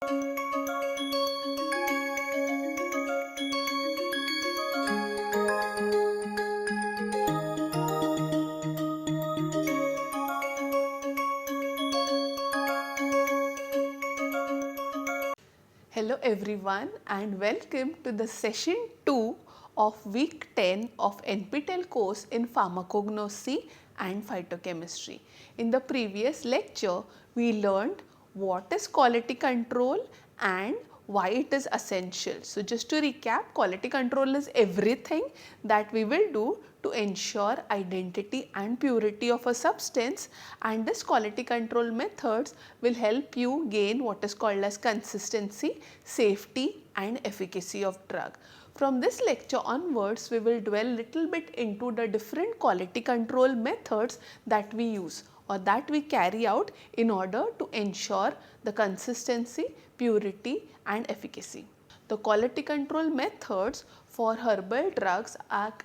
Hello everyone and welcome to the session 2 of week 10 of NPTEL course in pharmacognosy and phytochemistry. In the previous lecture, we learned what is quality control and why it is essential. So just to recap, quality control is everything that we will do to ensure identity and purity of a substance, and this quality control methods will help you gain what is called as consistency, safety and efficacy of drug. From this lecture onwards, we will dwell little bit into the different quality control methods that we use or that we carry out in order to ensure the consistency, purity and efficacy. The quality control methods for herbal drugs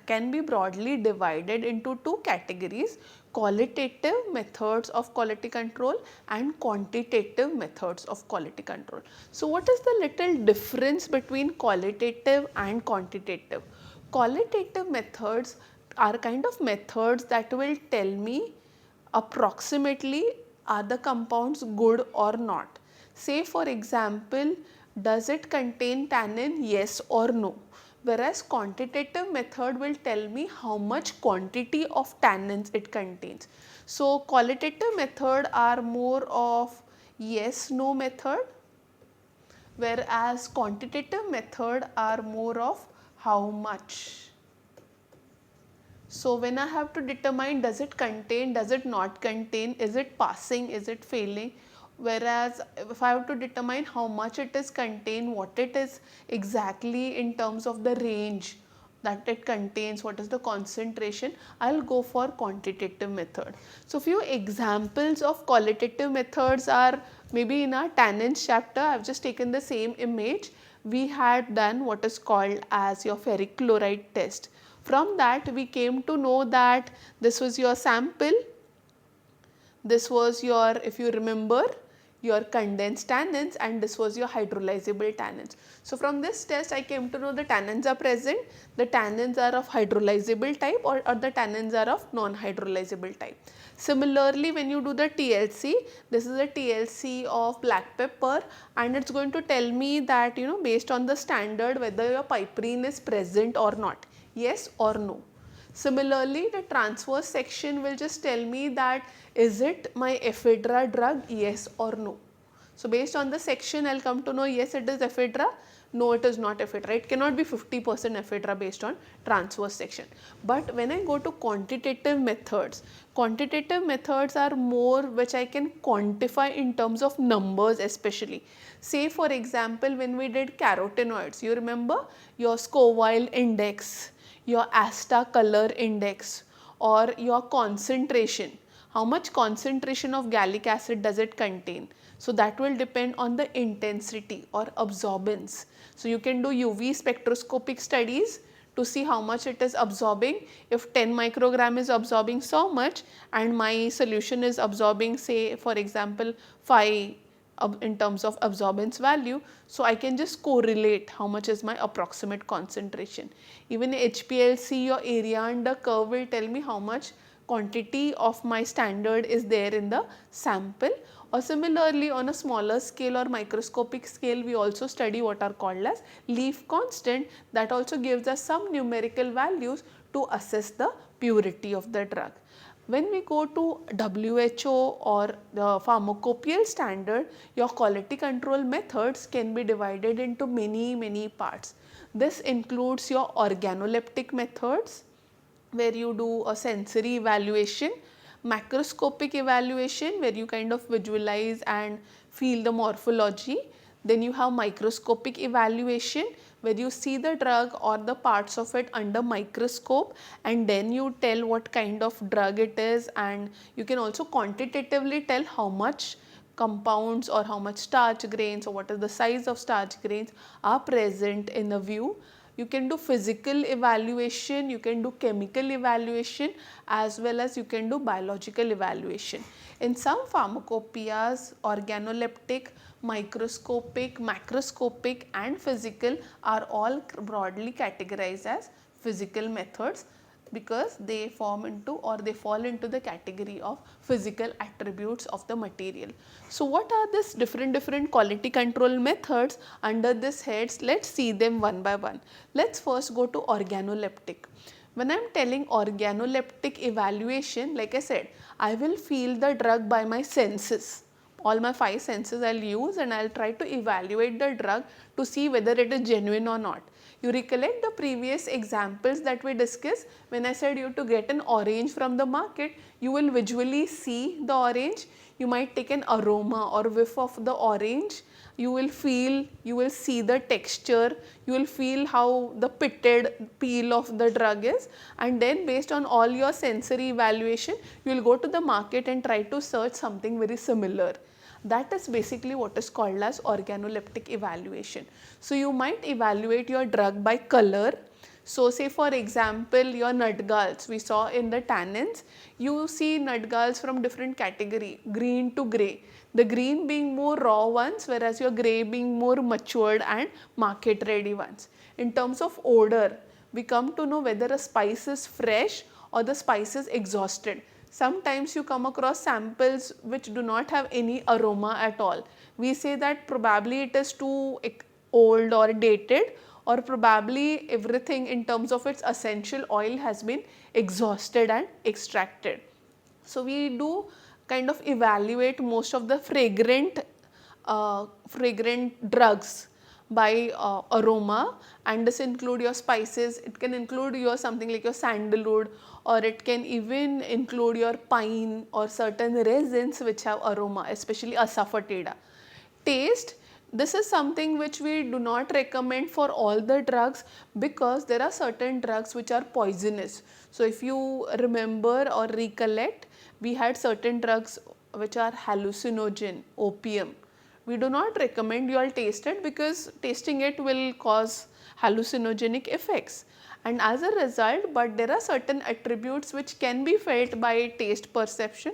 can be broadly divided into two categories: qualitative methods of quality control and quantitative methods of quality control. So, what is the little difference between qualitative and quantitative? Qualitative methods are kind of methods that will tell me approximately are the compounds good or not. Say for example, does it contain tannin, yes or no, whereas quantitative method will tell me how much quantity of tannins it contains. So qualitative method are more of yes no method, whereas quantitative method are more of how much. So when I have to determine does it contain, does it not contain, is it passing, is it failing, whereas if I have to determine how much it is contain, what it is exactly in terms of the range that it contains, what is the concentration, I will go for quantitative method. So few examples of qualitative methods are maybe in our tannins chapter. I have just taken the same image. We had done what is called as your ferric chloride test. From that we came to know that this was your sample, this was your, if you remember, your condensed tannins, and this was your hydrolyzable tannins. So from this test I came to know the tannins are present, the tannins are of hydrolyzable type or the tannins are of non-hydrolyzable type. Similarly, when you do the TLC, this is a TLC of black pepper and it's going to tell me that, you know, based on the standard whether your piperine is present or not, yes or no. Similarly, the transverse section will just tell me that is it my ephedra drug, yes or no. So based on the section I will come to know yes it is ephedra, no it is not ephedra. It cannot be 50% ephedra based on transverse section. But when I go to quantitative methods are more which I can quantify in terms of numbers especially. Say for example, when we did carotenoids, you remember your Scoville index, your ASTA color index or your concentration. How much concentration of gallic acid does it contain? So that will depend on the intensity or absorbance. So you can do UV spectroscopic studies to see how much it is absorbing. If 10 microgram is absorbing so much and my solution is absorbing, say for example 5 in terms of absorbance value, so I can just correlate how much is my approximate concentration. Even HPLC or area under curve will tell me how much quantity of my standard is there in the sample. Or similarly, on a smaller scale or microscopic scale, we also study what are called as leaf constant, that also gives us some numerical values to assess the purity of the drug. When we go to WHO or the pharmacopoeial standard, your quality control methods can be divided into many parts. This includes your organoleptic methods, where you do a sensory evaluation, macroscopic evaluation where you kind of visualize and feel the morphology. Then you have microscopic evaluation where you see the drug or the parts of it under microscope and then you tell what kind of drug it is, and you can also quantitatively tell how much compounds or how much starch grains or what is the size of starch grains are present in a view. You can do physical evaluation, you can do chemical evaluation, as well as you can do biological evaluation. In some pharmacopoeias, organoleptic, microscopic, macroscopic and physical are all broadly categorized as physical methods because they form into or they fall into the category of physical attributes of the material. So what are these different quality control methods under this heads? Let's see them one by one. Let's first go to organoleptic. When I am telling organoleptic evaluation, like I said, I will feel the drug by my senses. All my 5 senses I will use and I will try to evaluate the drug to see whether it is genuine or not. You recollect the previous examples that we discussed when I said you to get an orange from the market, you will visually see the orange, you might take an aroma or whiff of the orange, you will feel, you will see the texture, you will feel how the pitted peel of the drug is, and then based on all your sensory evaluation, you will go to the market and try to search something very similar. That is basically what is called as organoleptic evaluation. So you might evaluate your drug by color. So say for example your nutgalls, we saw in the tannins, you see nutgalls from different category, green to grey. The green being more raw ones, whereas your grey being more matured and market ready ones. In terms of odor, we come to know whether a spice is fresh or the spice is exhausted. Sometimes you come across samples which do not have any aroma at all. We say that probably it is too old or dated, or probably everything in terms of its essential oil has been exhausted and extracted. So we do kind of evaluate most of the fragrant drugs by aroma, and this include your spices, it can include your something like your sandalwood, or it can even include your pine or certain resins which have aroma, especially asafoetida. Taste, this is something which we do not recommend for all the drugs because there are certain drugs which are poisonous. So if you remember or recollect, we had certain drugs which are hallucinogen, opium. We do not recommend you all taste it because tasting it will cause hallucinogenic effects, and as a result, but there are certain attributes which can be felt by taste perception.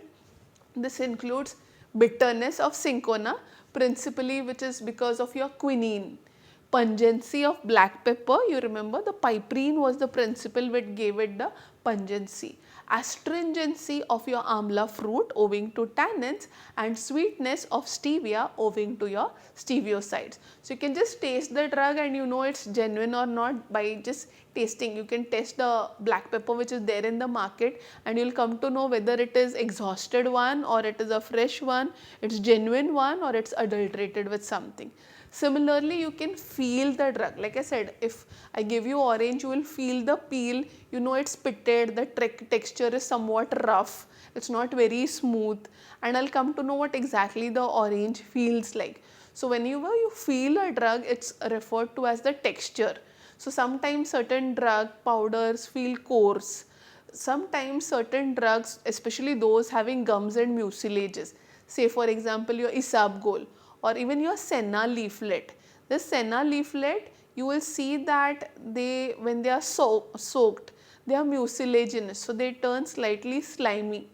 This includes bitterness of cinchona, principally which is because of your quinine. Pungency of black pepper, you remember the piperine was the principle which gave it the pungency. Astringency of your amla fruit owing to tannins, and sweetness of stevia owing to your steviosides. So you can just taste the drug and you know it's genuine or not by just tasting. You can taste the black pepper which is there in the market and you will come to know whether it is exhausted one or it is a fresh one, it's genuine one or it's adulterated with something. Similarly, you can feel the drug. Like I said, if I give you orange, you will feel the peel, you know it's pitted, the texture is somewhat rough, it's not very smooth, and I'll come to know what exactly the orange feels like. So whenever you feel a drug, it's referred to as the texture. So sometimes certain drug powders feel coarse. Sometimes certain drugs, especially those having gums and mucilages, say for example your isabgol or even your senna leaflet. This senna leaflet, you will see that they, when they are soaked, they are mucilaginous, so they turn slightly slimy.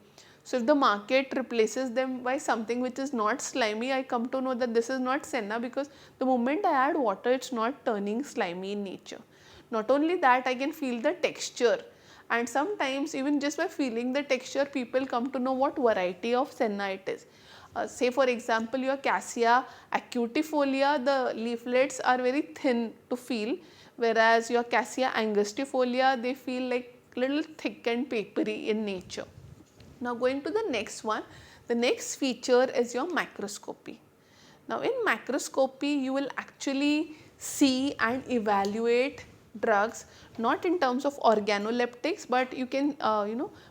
So if the market replaces them by something which is not slimy, I come to know that this is not senna because the moment I add water, it's not turning slimy in nature. Not only that, I can feel the texture, and sometimes even just by feeling the texture, people come to know what variety of senna it is. Say for example your Cassia acutifolia, the leaflets are very thin to feel, whereas your Cassia angustifolia, they feel like little thick and papery in nature. Now going to the next one, the next feature is your macroscopy. Now in macroscopy, you will actually see and evaluate drugs not in terms of organoleptics, but you can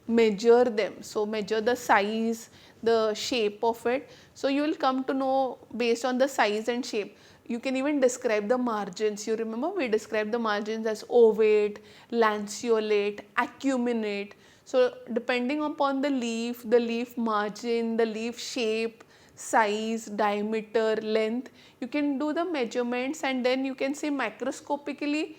measure them. So measure the size, the shape of it. So you will come to know based on the size and shape. You can even describe the margins. You remember we described the margins as ovate, lanceolate, acuminate. So depending upon the leaf margin, the leaf shape, size, diameter, length, you can do the measurements and then you can say macroscopically,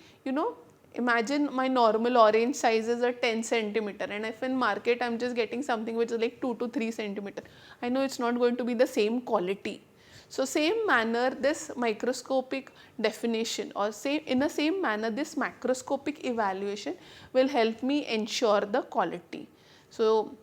imagine my normal orange size is a 10 centimeter and if in market I'm just getting something which is like 2 to 3 centimeter. I know it's not going to be the same quality. So same manner this microscopic definition, or in the same manner this macroscopic evaluation will help me ensure the quality. So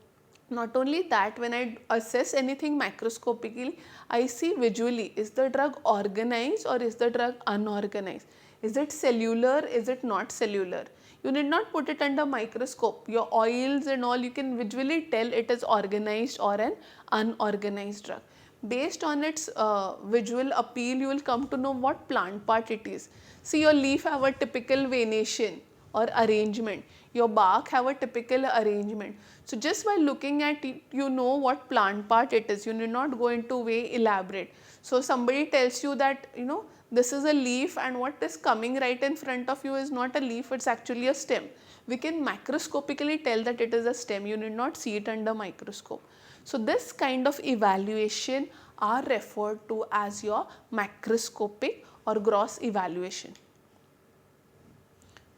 not only that, when I assess anything macroscopically, I see visually, is the drug organized or is the drug unorganized? Is it cellular, is it not cellular? You need not put it under microscope. Your oils and all, you can visually tell it is organized or an unorganized drug. Based on its visual appeal, you will come to know what plant part it is. See, your leaf have a typical venation or arrangement. Your bark have a typical arrangement. So just by looking at it, you know what plant part it is. You need not go into way elaborate. So somebody tells you that, you know, this is a leaf and what is coming right in front of you is not a leaf, it's actually a stem. We can macroscopically tell that it is a stem. You need not see it under microscope. So this kind of evaluation are referred to as your macroscopic or gross evaluation.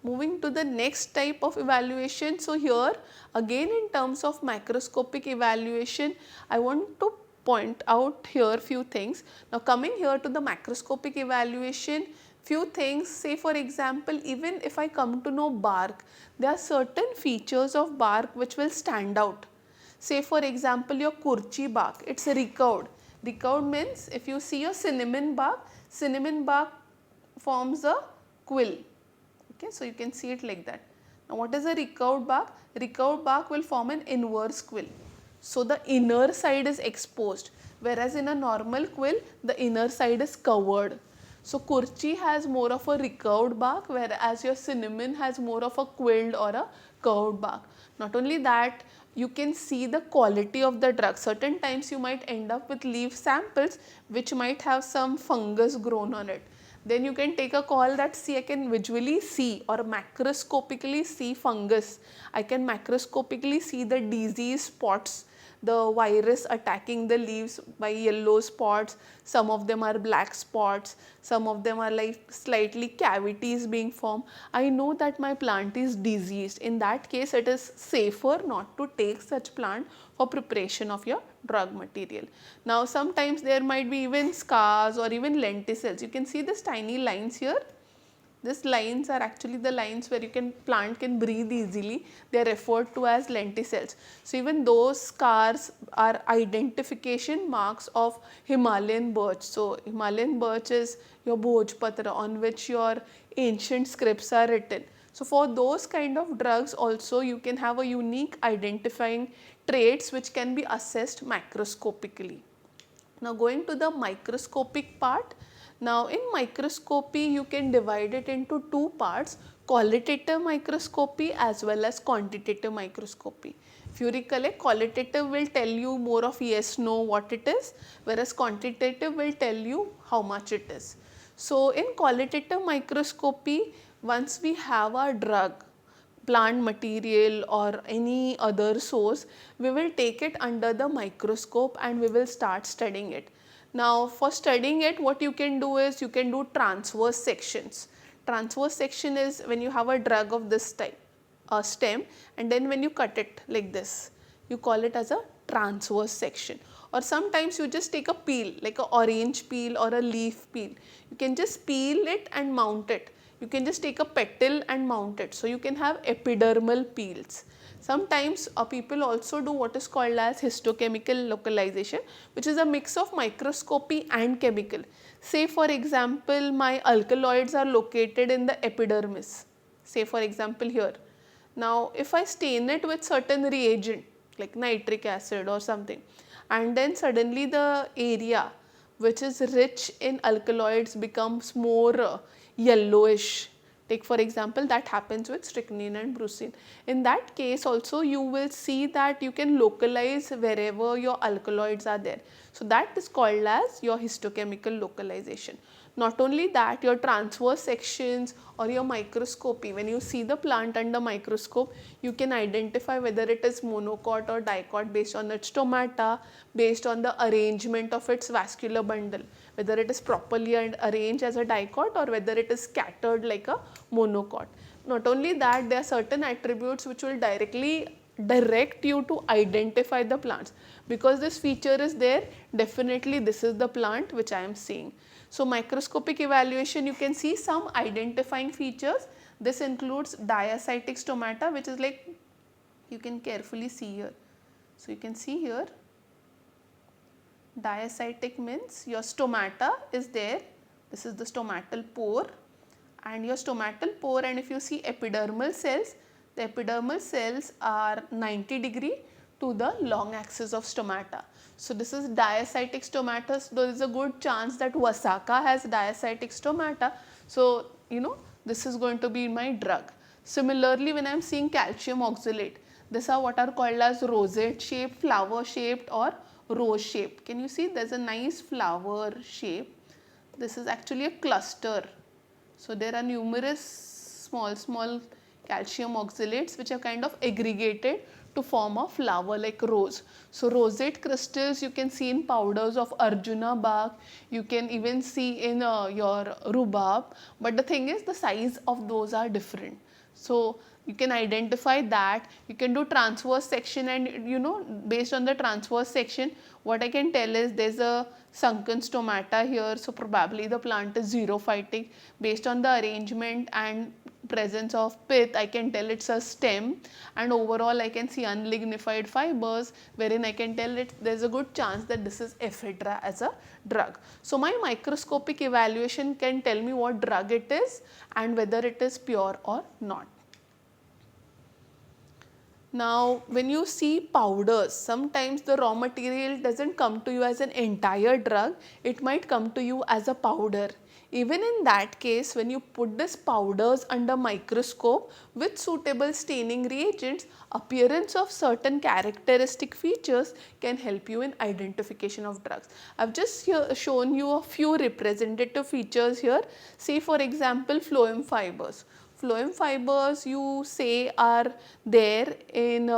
Moving to the next type of evaluation. So here again, in terms of macroscopic evaluation, I want to point out here few things. Now coming here to the macroscopic evaluation, few things, say for example, even if I come to know bark, there are certain features of bark which will stand out. Say for example, your kurchi bark, it's recurved. Recurved means if you see a cinnamon bark forms a quill. Okay, so you can see it like that. Now what is a recurved bark? Recurved bark will form an inverse quill. So the inner side is exposed, whereas in a normal quill, the inner side is covered. So kurchi has more of a recurved bark, whereas your cinnamon has more of a quilled or a curved bark. Not only that, you can see the quality of the drug. Certain times you might end up with leaf samples which might have some fungus grown on it. Then you can take a call that, see, I can visually see or macroscopically see fungus. I can macroscopically see the disease spots, the virus attacking the leaves by yellow spots. Some of them are black spots, some of them are like slightly cavities being formed. I know that my plant is diseased. In that case, it is safer not to take such plant for preparation of your drug material. Now sometimes there might be even scars or even lenticels. You can see this tiny lines here. These lines are actually the lines where plant can breathe easily. They are referred to as lenticels. So even those scars are identification marks of Himalayan birch. So Himalayan birch is your Bhojpatra, on which your ancient scripts are written. So for those kind of drugs also, you can have a unique identifying traits which can be assessed macroscopically. Now going to the microscopic part. Now in microscopy, you can divide it into two parts: qualitative microscopy as well as quantitative microscopy. If you recollect, qualitative will tell you more of yes, no, what it is, whereas quantitative will tell you how much it is. So in qualitative microscopy, once we have our drug, plant material or any other source, we will take it under the microscope and we will start studying it. Now for studying it, what you can do is you can do transverse sections. Transverse section is when you have a drug of this type, a stem, and then when you cut it like this, you call it as a transverse section. Or sometimes you just take a peel, like an orange peel or a leaf peel. You can just peel it and mount it. You can just take a petal and mount it. So you can have epidermal peels. Sometimes people also do what is called as histochemical localization, which is a mix of microscopy and chemical. Say for example, my alkaloids are located in the epidermis. Say for example here. Now if I stain it with certain reagent like nitric acid or something, and then suddenly the area which is rich in alkaloids becomes more yellowish. Take for example, that happens with strychnine and brucine. In that case also, you will see that you can localize wherever your alkaloids are there. So that is called as your histochemical localization. Not only that, your transverse sections or your microscopy, when you see the plant under microscope, you can identify whether it is monocot or dicot based on its stomata, based on the arrangement of its vascular bundle, whether it is properly arranged as a dicot or whether it is scattered like a monocot. Not only that, there are certain attributes which will directly direct you to identify the plants. Because this feature is there, definitely this is the plant which I am seeing. So microscopic evaluation, you can see some identifying features. This includes diacytic stomata, which is like, you can carefully see here. So you can see here, diacytic means your stomata is there. This is the stomatal pore, and your stomatal pore, and if you see epidermal cells, the epidermal cells are 90° to the long axis of stomata. So this is diacytic stomata. So there is a good chance that Vasaka has diacytic stomata. So this is going to be my drug. Similarly, when I am seeing calcium oxalate, these are what are called as rosette shaped, flower shaped, or rose shaped. Can you see, there is a nice flower shape. This is actually a cluster. So there are numerous small calcium oxalates which are kind of aggregated to form a flower like rose. So rosette crystals you can see in powders of Arjuna bark, you can even see in your rhubarb, but the thing is the size of those are different. So you can identify that. You can do transverse section, and based on the transverse section, what I can tell is there's a sunken stomata here, so probably the plant is xerophytic. Based on the arrangement and presence of pith, I can tell it's a stem, and overall I can see unlignified fibers, wherein I can tell there's a good chance that this is ephedra as a drug. So my microscopic evaluation can tell me what drug it is and whether it is pure or not. Now, when you see powders, sometimes the raw material doesn't come to you as an entire drug, it might come to you as a powder. Even in that case, when you put these powders under microscope with suitable staining reagents, appearance of certain characteristic features can help you in identification of drugs. I've just shown you a few representative features here. Say for example, phloem fibers. Phloem fibers you say are there in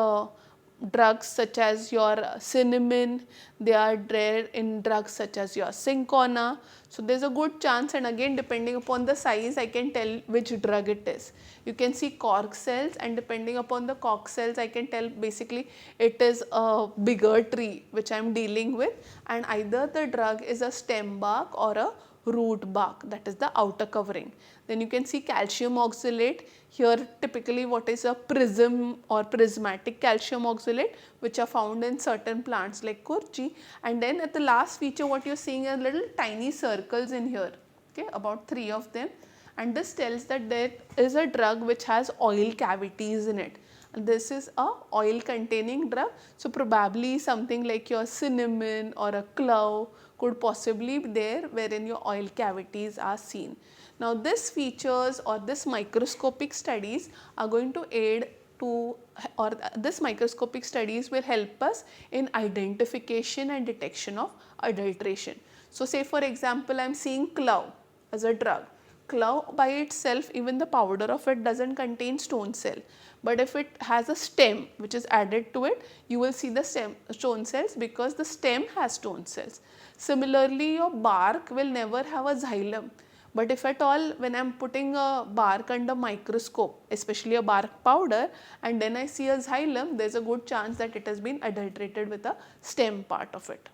drugs such as your cinnamon, they are there in drugs such as your cinchona. So there is a good chance, and again depending upon the size I can tell which drug it is. You can see cork cells, and depending upon the cork cells I can tell basically it is a bigger tree which I am dealing with, and either the drug is a stem bark or a root bark, that is the outer covering. Then you can see calcium oxalate. Here typically what is a prism or prismatic calcium oxalate, which are found in certain plants like kurchi. And then at the last feature what you are seeing are little tiny circles in here, okay, about 3 of them, and this tells that there is a drug which has oil cavities in it. And this is a oil containing drug, so probably something like your cinnamon or a clove could possibly be there wherein your oil cavities are seen. Now this features or this microscopic studies are going to aid to, or this microscopic studies will help us in identification and detection of adulteration. So say for example I am seeing clove as a drug. Clove by itself, even the powder of it doesn't contain stone cell, but if it has a stem which is added to it, you will see the stone cells because the stem has stone cells. Similarly, your bark will never have a xylem, but if at all when I am putting a bark under microscope, especially a bark powder, and then I see a xylem, there is a good chance that it has been adulterated with a stem part of it.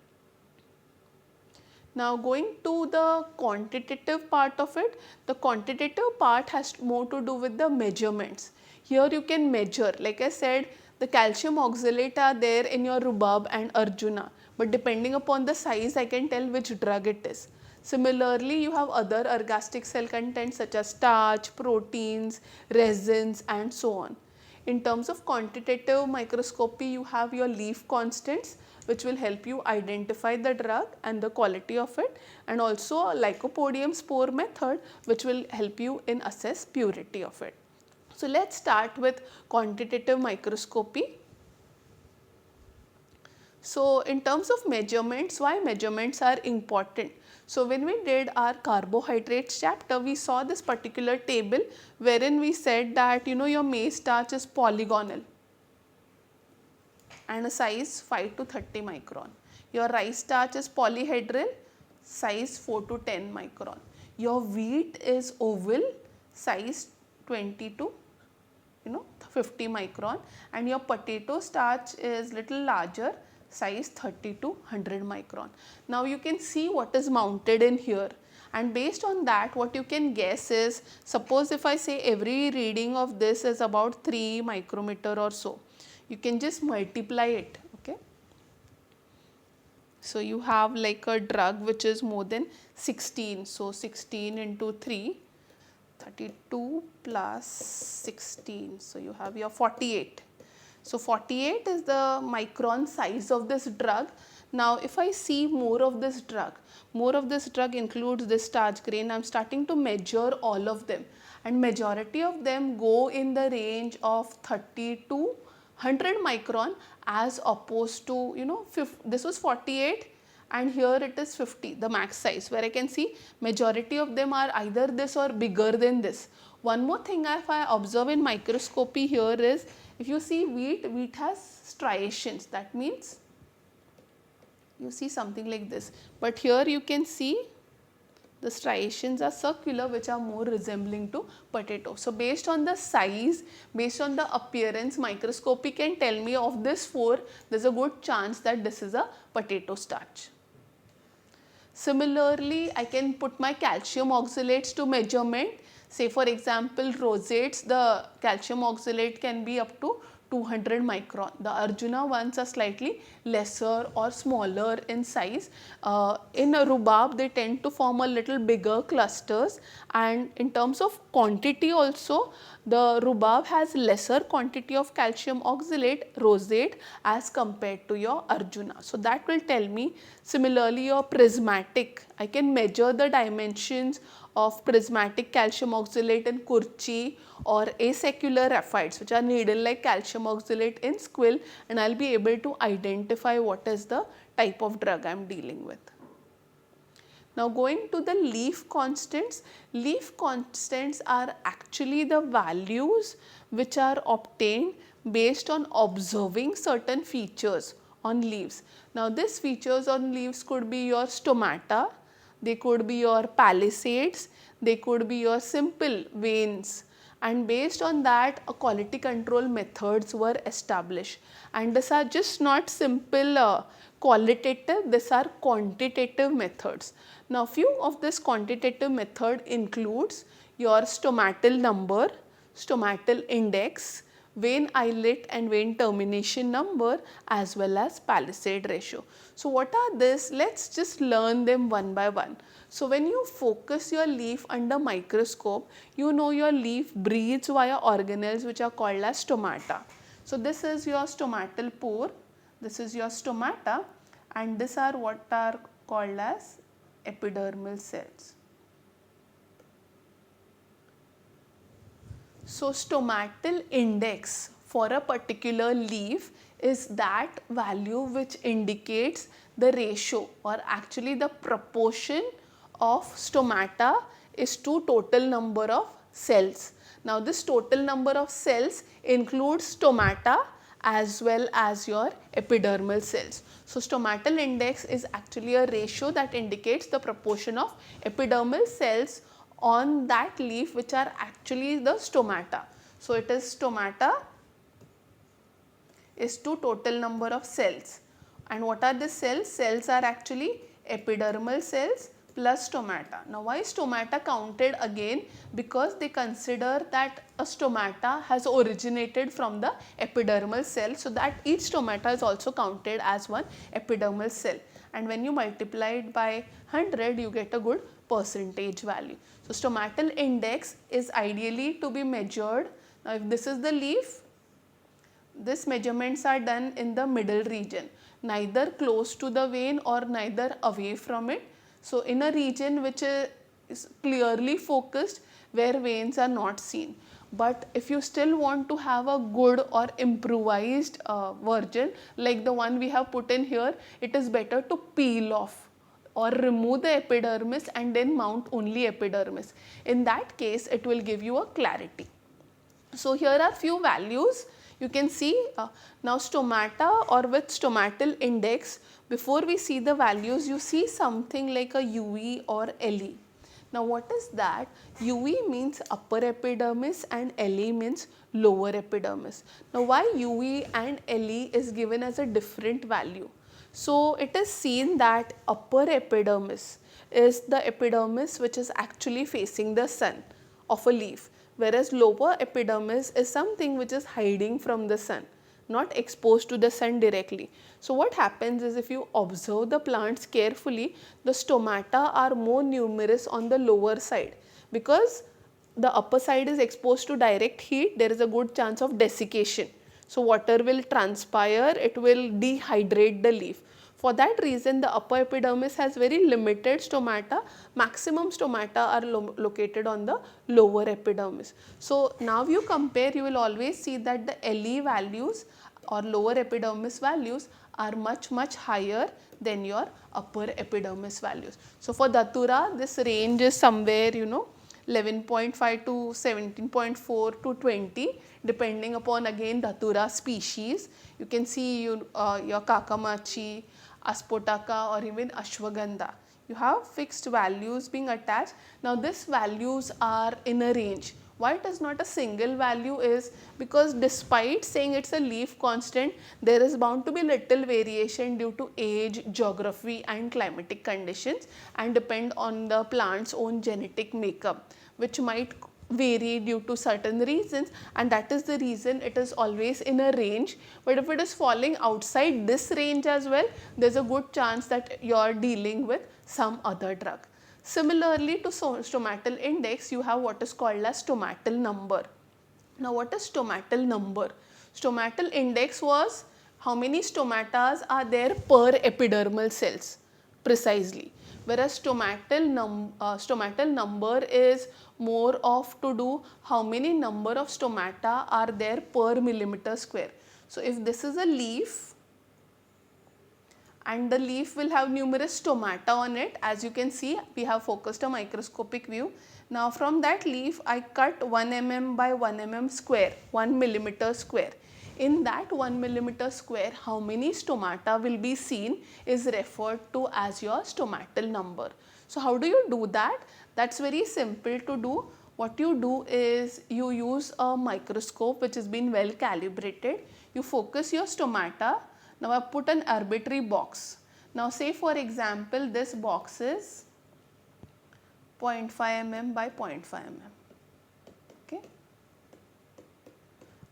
Now going to the quantitative part of it, the quantitative part has more to do with the measurements. Here you can measure, like I said, the calcium oxalate are there in your rhubarb and Arjuna, but depending upon the size I can tell which drug it is. Similarly, you have other ergastic cell contents such as starch, proteins, resins and so on. In terms of quantitative microscopy, you have your leaf constants which will help you identify the drug and the quality of it, and also a Lycopodium spore method which will help you in assess purity of it. So let's start with quantitative microscopy. So in terms of measurements, why measurements are important? So when we did our carbohydrates chapter, we saw this particular table wherein we said that your maize starch is polygonal and a size 5 to 30 micron. Your rice starch is polyhedral, size 4 to 10 micron. Your wheat is oval, size 20 to 50 micron, and your potato starch is little larger, size 30 to 100 micron. Now you can see what is mounted in here, and based on that what you can guess is, suppose if I say every reading of this is about 3 micrometer or so, you can just multiply it. Okay, so you have like a drug which is more than 16, so 16 into 3, 32 plus 16, so you have your 48. So 48 is the micron size of this drug. Now if I see more of this drug includes this starch grain. I am starting to measure all of them, and majority of them go in the range of 30 to 100 micron, as opposed to this was 48 and here it is 50, the max size, where I can see majority of them are either this or bigger than this. One more thing if I observe in microscopy here is, if you see wheat has striations, that means you see something like this, but here you can see the striations are circular, which are more resembling to potato. So based on the size, based on the appearance, microscopy can tell me of this 4, there is a good chance that this is a potato starch. Similarly, I can put my calcium oxalates to measurement. Say for example, roseates, the calcium oxalate can be up to 200 micron. The Arjuna ones are slightly lesser or smaller in size. In a rhubarb, they tend to form a little bigger clusters, and in terms of quantity also, the rhubarb has lesser quantity of calcium oxalate, roseate, as compared to your Arjuna. So that will tell me. Similarly, your prismatic, I can measure the dimensions of prismatic calcium oxalate in Curchi, or asecular raphides, which are needle like calcium oxalate in squill, and I will be able to identify what is the type of drug I am dealing with. Now going to the leaf constants are actually the values which are obtained based on observing certain features on leaves. Now these features on leaves could be your stomata, they could be your palisades, they could be your simple veins, and based on that a quality control methods were established, and these are just not simple qualitative, these are quantitative methods. Now few of this quantitative method includes your stomatal number, stomatal index, vein islet and vein termination number, as well as palisade ratio. So what are this? Let's just learn them one by one. So when you focus your leaf under microscope, you know your leaf breathes via organelles which are called as stomata. So this is your stomatal pore, this is your stomata, and these are what are called as epidermal cells. So stomatal index for a particular leaf is that value which indicates the ratio, or actually the proportion of stomata is to total number of cells. Now this total number of cells includes stomata as well as your epidermal cells. So stomatal index is actually a ratio that indicates the proportion of epidermal cells on that leaf which are actually the stomata. So it is stomata is to total number of cells. And what are the cells? Cells are actually epidermal cells plus stomata. Now why stomata counted again? Because they consider that a stomata has originated from the epidermal cell, so that each stomata is also counted as one epidermal cell, and when you multiply it by 100 you get a good percentage value. So stomatal index is ideally to be measured. Now if this is the leaf, these measurements are done in the middle region, neither close to the vein or neither away from it. So in a region which is clearly focused, where veins are not seen. But if you still want to have a good or improvised version like the one we have put in here, it is better to peel off or remove the epidermis and then mount only epidermis. In that case, it will give you a clarity. So here are few values. You can see now stomata or with stomatal index, before we see the values, you see something like a UE or LE. Now what is that? UV means upper epidermis and LE means lower epidermis. Now why UV and LE is given as a different value? So it is seen that upper epidermis is the epidermis which is actually facing the sun of a leaf, whereas lower epidermis is something which is hiding from the sun, not exposed to the sun directly. So what happens is, if you observe the plants carefully, the stomata are more numerous on the lower side, because the upper side is exposed to direct heat. There is a good chance of desiccation. So water will transpire, it will dehydrate the leaf. For that reason, the upper epidermis has very limited stomata. Maximum stomata are located on the lower epidermis. So now you compare, you will always see that the LE values or lower epidermis values are much higher than your upper epidermis values. So for Datura, this range is somewhere 11.5 to 17.4 to 20, depending upon again Datura species. You can see your Kakamachi, Aspotaka or even Ashwagandha. You have fixed values being attached. Now these values are in a range. Why it is not a single value is because despite saying it's a leaf constant, there is bound to be little variation due to age, geography and climatic conditions, and depend on the plant's own genetic makeup, which might vary due to certain reasons, and that is the reason it is always in a range. But if it is falling outside this range as well, there is a good chance that you are dealing with some other drug. Similarly to stomatal index, you have what is called as stomatal number. Now what is stomatal number? Stomatal index was how many stomatas are there per epidermal cells precisely, whereas stomatal number is more of to do how many number of stomata are there per millimeter square. So if this is a leaf, and the leaf will have numerous stomata on it, as you can see we have focused a microscopic view. Now from that leaf I cut 1 mm by 1 mm square, 1 millimeter square. In that 1 millimeter square, how many stomata will be seen is referred to as your stomatal number. So how do you do that? That's very simple to do. What you do is you use a microscope which has been well calibrated. You focus your stomata. Now I put an arbitrary box. Now say for example this box is 0.5 mm by 0.5 mm. Okay.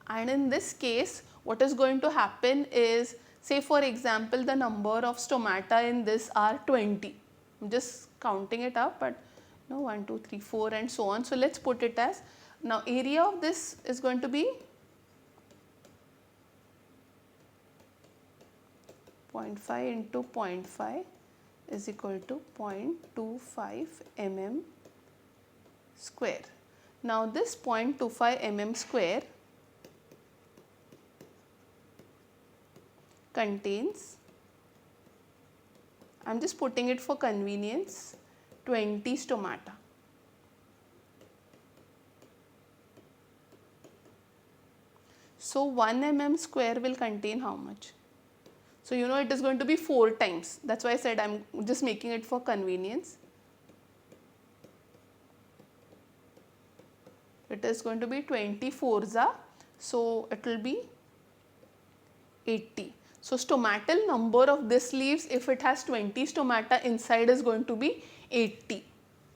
And in this case, what is going to happen is, say for example the number of stomata in this are 20. I'm just counting it up, but 1, 2, 3, 4 and so on. So let's put it as, now area of this is going to be 0.5 into 0.5 is equal to 0.25 mm square. Now this 0.25 mm square contains, I am just putting it for convenience, 20 stomata. So 1 mm square will contain how much? So it is going to be 4 times. That's why I said I am just making it for convenience. It is going to be 24 so it will be 80. So stomatal number of this leaves, if it has 20 stomata inside, is going to be 80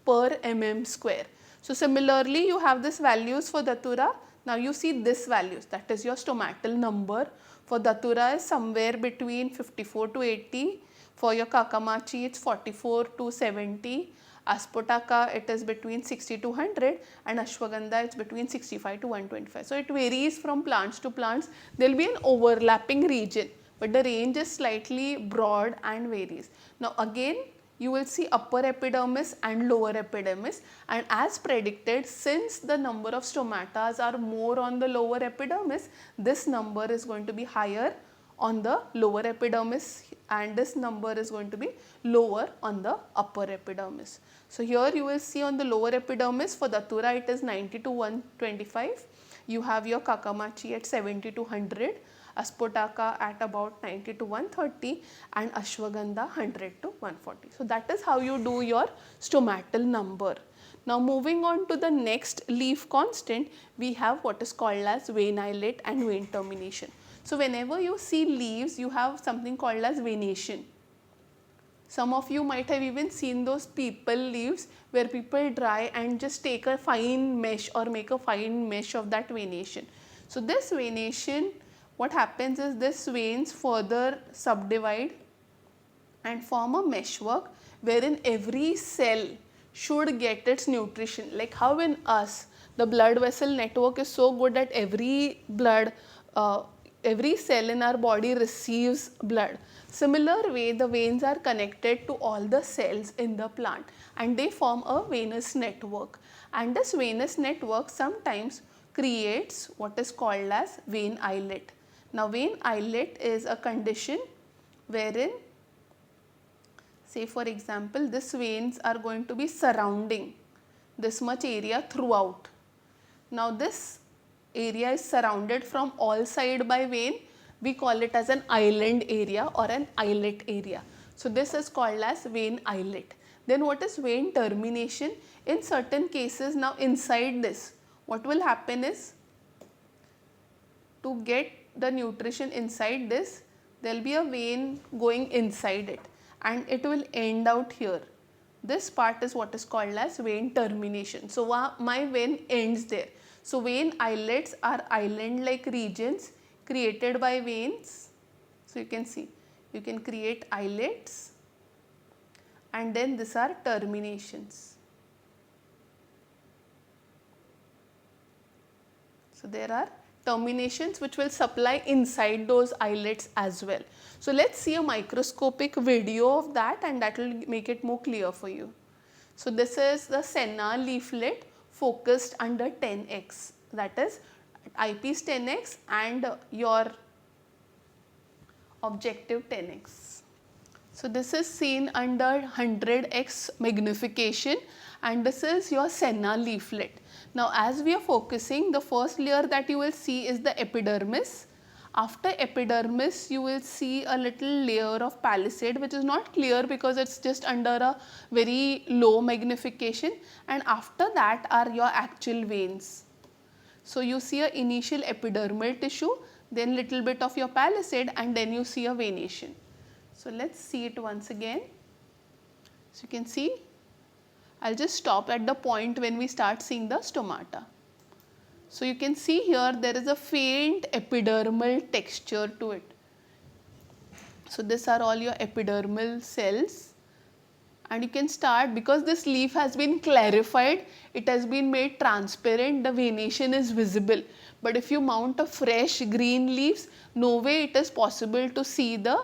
per mm square. So similarly you have this values for Datura. Now you see this values, that is your stomatal number. For Datura is somewhere between 54 to 80. For your Kakamachi it's 44 to 70. Aspotaka it is between 60 to 100, and Ashwagandha it's between 65 to 125. So it varies from plants to plants. There will be an overlapping region, but the range is slightly broad and varies. Now again you will see upper epidermis and lower epidermis, and as predicted, since the number of stomatas are more on the lower epidermis, this number is going to be higher on the lower epidermis and this number is going to be lower on the upper epidermis. So here you will see on the lower epidermis for Datura it is 90 to 125. You have your Kakamachi at 70 to 100. Aspotaka at about 90 to 130 and Ashwagandha 100 to 140. So that is how you do your stomatal number. Now moving on to the next leaf constant, we have what is called as vein islet and vein termination. So whenever you see leaves, you have something called as venation. Some of you might have even seen those people leaves where people dry and just take a fine mesh or make a fine mesh of that venation. So this venation, what happens is this veins further subdivide and form a meshwork wherein every cell should get its nutrition. Like how in us, the blood vessel network is so good that every cell in our body receives blood. Similar way, the veins are connected to all the cells in the plant and they form a venous network. And this venous network sometimes creates what is called as vein islet. Now vein islet is a condition wherein, say for example, these veins are going to be surrounding this much area throughout. Now this area is surrounded from all sides by vein. We call it as an island area or an islet area. So this is called as vein islet. Then what is vein termination? In certain cases, now inside this, what will happen is, to get the nutrition inside this, there will be a vein going inside it and it will end out here. This part is what is called as vein termination. So my vein ends there. So vein islets are island like regions created by veins. So you can see, you can create islets and then these are terminations. So there are terminations which will supply inside those islets as well. So let's see a microscopic video of that and that will make it more clear for you. So this is the senna leaflet focused under 10x, that is eyepiece 10x and your objective 10x. So this is seen under 100x magnification and this is your senna leaflet. Now as we are focusing, the first layer that you will see is the epidermis. After epidermis, you will see a little layer of palisade which is not clear because it's just under a very low magnification, and after that are your actual veins. So you see a initial epidermal tissue, then little bit of your palisade and then you see a venation. So let's see it once again. So you can see, I'll just stop at the point when we start seeing the stomata. So you can see here there is a faint epidermal texture to it. So these are all your epidermal cells and you can start, because this leaf has been clarified, it has been made transparent, the venation is visible. But if you mount a fresh green leaves, no way it is possible to see the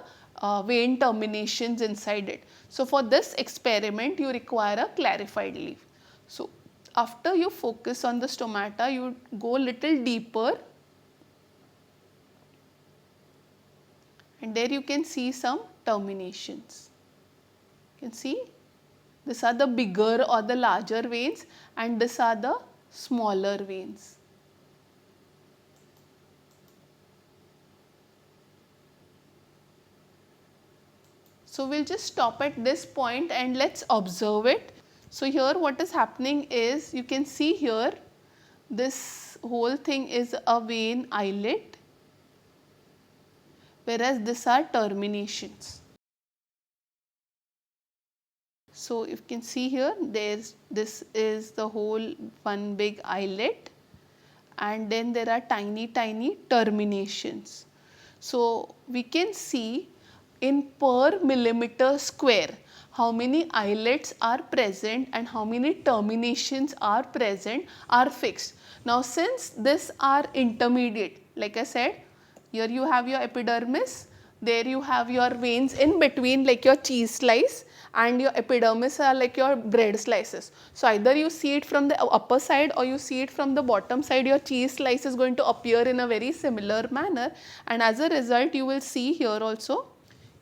vein terminations inside it. So for this experiment you require a clarified leaf. So after you focus on the stomata, you go little deeper and there you can see some terminations. You can see these are the bigger or the larger veins and these are the smaller veins. So we'll just stop at this point and let's observe it. So here what is happening is, you can see here this whole thing is a vein islet, whereas these are terminations. So you can see here, this is the whole one big islet and then there are tiny terminations. So we can see in per millimeter square how many islets are present and how many terminations are present are fixed. Now since these are intermediate, like I said, here you have your epidermis, there you have your veins in between like your cheese slice, and your epidermis are like your bread slices. So either you see it from the upper side or you see it from the bottom side, your cheese slice is going to appear in a very similar manner, and as a result you will see here also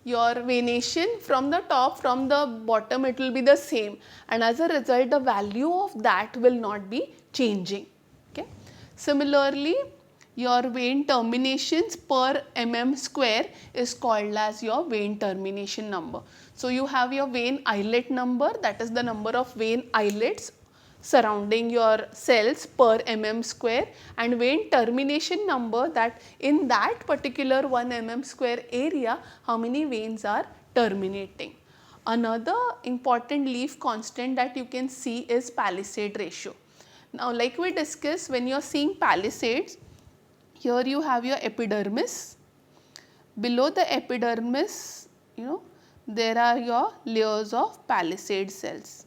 your venation from the top, from the bottom it will be the same, and as a result the value of that will not be changing. Okay. Similarly, your vein terminations per mm square is called as your vein termination number. So you have your vein islet number, that is the number of vein islets surrounding your cells per mm square, and vein termination number, that in that particular 1 mm square area how many veins are terminating. Another important leaf constant that you can see is palisade ratio. Now, like we discussed, when you are seeing palisades, here you have your epidermis. Below the epidermis, there are your layers of palisade cells.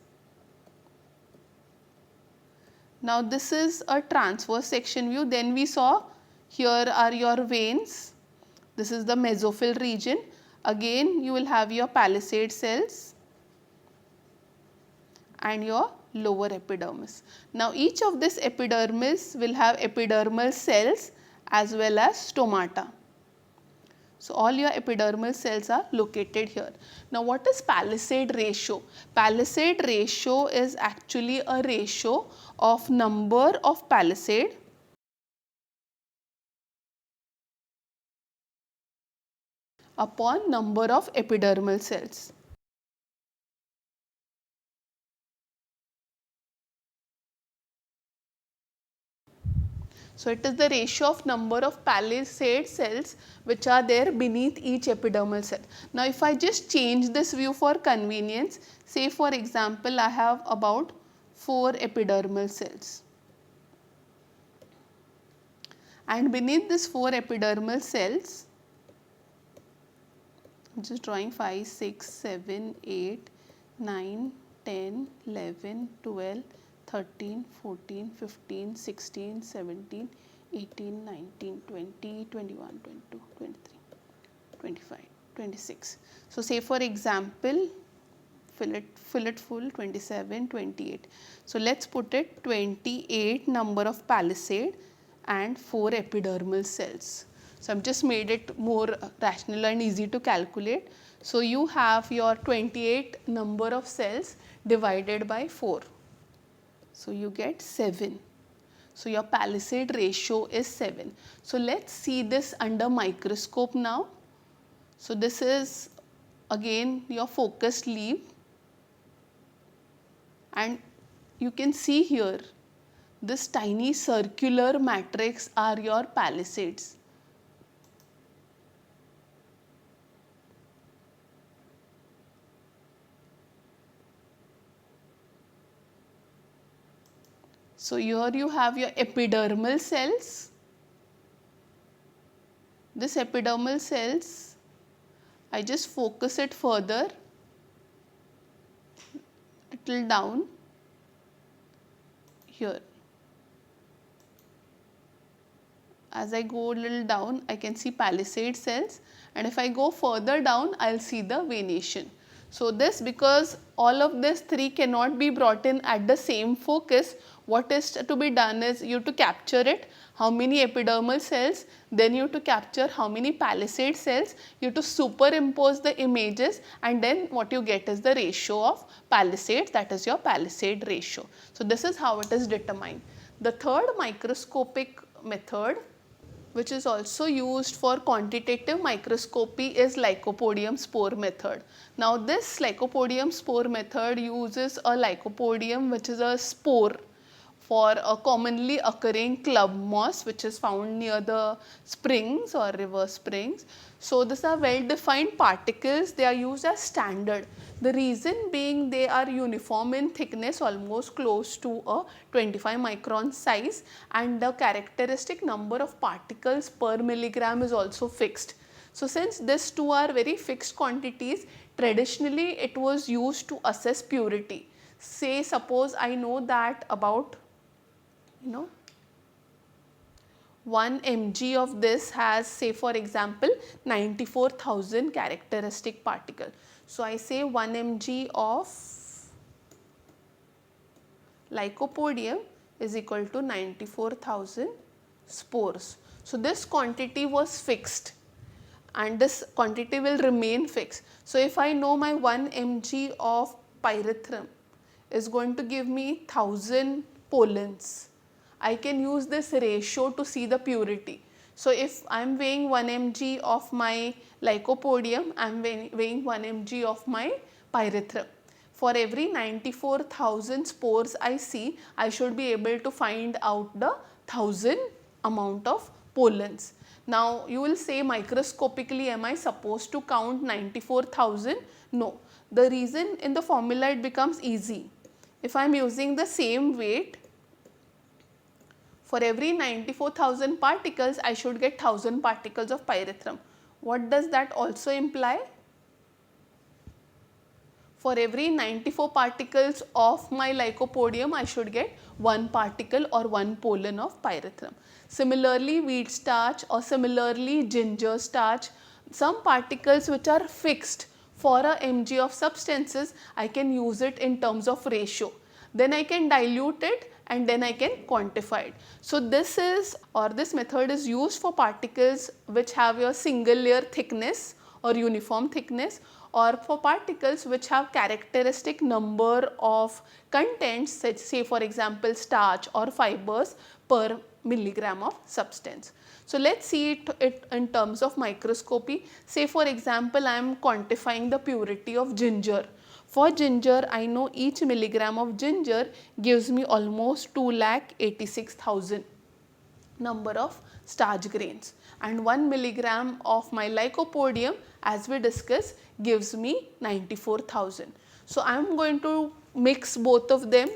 Now, this is a transverse section view. Then we saw here are your veins. This is the mesophyll region. Again, you will have your palisade cells and your lower epidermis. Now, each of this epidermis will have epidermal cells as well as stomata. So, all your epidermal cells are located here. Now, what is palisade ratio? Palisade ratio is actually a ratio of number of palisade upon number of epidermal cells. So, it is the ratio of number of palisade cells which are there beneath each epidermal cell. Now, if I just change this view for convenience, say for example, I have about 4 epidermal cells, and beneath this 4 epidermal cells, I am just drawing 5, 6, 7, 8, 9, 10, 11, 12, 13, 14, 15, 16, 17, 18, 19, 20, 21, 22, 23, 25, 26. So, say for example, fill it full 27, 28. So, let us put it 28 number of palisade and 4 epidermal cells. So, I have just made it more rational and easy to calculate. So, you have your 28 number of cells divided by 4. So, you get 7. So, your palisade ratio is 7. So, let us see this under microscope now. So, this is again your focused leaf, and you can see here this tiny circular matrix are your palisades. So, here you have your epidermal cells. This epidermal cells, I just focus it further, little down here. As I go a little down, I can see palisade cells, and if I go further down, I will see the venation. So, this, because all of this 3 cannot be brought in at the same focus, what is to be done is you have to capture it, how many epidermal cells, then you have to capture how many palisade cells, you have to superimpose the images, and then what you get is the ratio of palisades, that is your palisade ratio. So, this is how it is determined. The third microscopic method, which is also used for quantitative microscopy, is Lycopodium spore method. Now, this Lycopodium spore method uses a Lycopodium which is a spore for a commonly occurring club moss which is found near the springs or river springs. So, these are well defined particles, they are used as standard. The reason being they are uniform in thickness, almost close to a 25 micron size, and the characteristic number of particles per milligram is also fixed. So, since these two are very fixed quantities, traditionally it was used to assess purity. Say suppose I know that about 1 mg of this has, say for example, 94,000 characteristic particle. So, I say 1 mg of Lycopodium is equal to 94,000 spores. So, this quantity was fixed and this quantity will remain fixed. So, if I know my 1 mg of pyrethrum is going to give me 1000 pollens, I can use this ratio to see the purity. So, if I am weighing 1 mg of my Lycopodium, I am weighing 1 mg of my pyrethrum. For every 94,000 spores I see, I should be able to find out the 1000 amount of pollens. Now you will say, microscopically am I supposed to count 94,000? No. The reason in the formula it becomes easy. If I am using the same weight, for every 94,000 particles I should get 1000 particles of pyrethrum. What does that also imply? For every 94 particles of my lycopodium, I should get 1 particle or 1 pollen of pyrethrum. Similarly, wheat starch or similarly ginger starch, some particles which are fixed for a mg of substances, I can use it in terms of ratio. Then I can dilute it and then I can quantify it. So this method is used for particles which have your single layer thickness or uniform thickness, or for particles which have characteristic number of contents, say for example starch or fibers per milligram of substance. So let us see it in terms of microscopy. Say for example, I am quantifying the purity of ginger. For ginger, I know each milligram of ginger gives me almost 2,86,000 number of starch grains, and 1 milligram of my lycopodium, as we discussed, gives me 94,000. So I am going to mix both of them,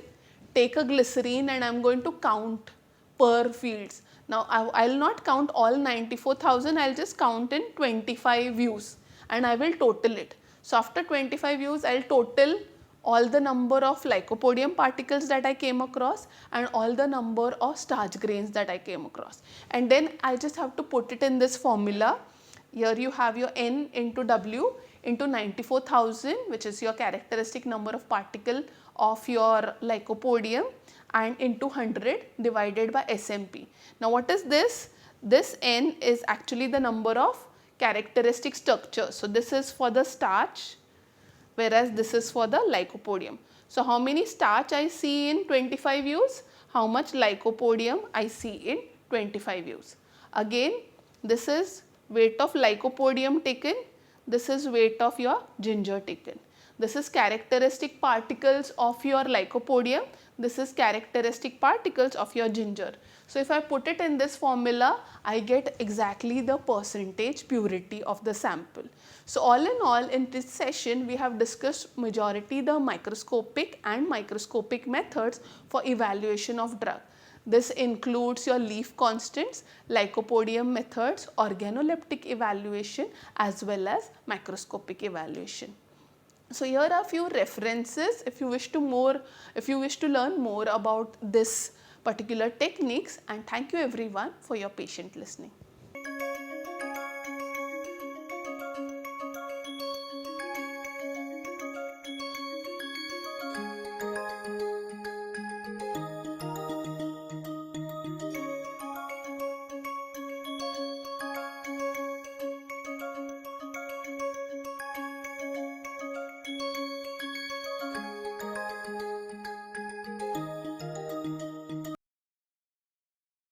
take a glycerine, and I am going to count per fields. Now I will not count all 94,000, I will just count in 25 views and I will total it. So after 25 views, I will total all the number of lycopodium particles that I came across and all the number of starch grains that I came across, and then I just have to put it in this formula. Here you have your N into W into 94,000, which is your characteristic number of particle of your lycopodium, and into 100 divided by SMP. Now what is this? This N is actually the number of characteristic structure. So this is for the starch, whereas this is for the lycopodium. So how many starch I see in 25 views? How much lycopodium I see in 25 views? Again, this is weight of lycopodium taken, this is weight of your ginger taken. This is characteristic particles of your lycopodium, this is characteristic particles of your ginger. So if I put it in this formula, I get exactly the percentage purity of the sample. So all in all, in this session we have discussed majority the microscopic and microscopic methods for evaluation of drug. This includes your leaf constants, lycopodium methods, organoleptic evaluation, as well as microscopic evaluation. So here are a few references if you wish to learn more about this particular techniques, and thank you everyone for your patient listening.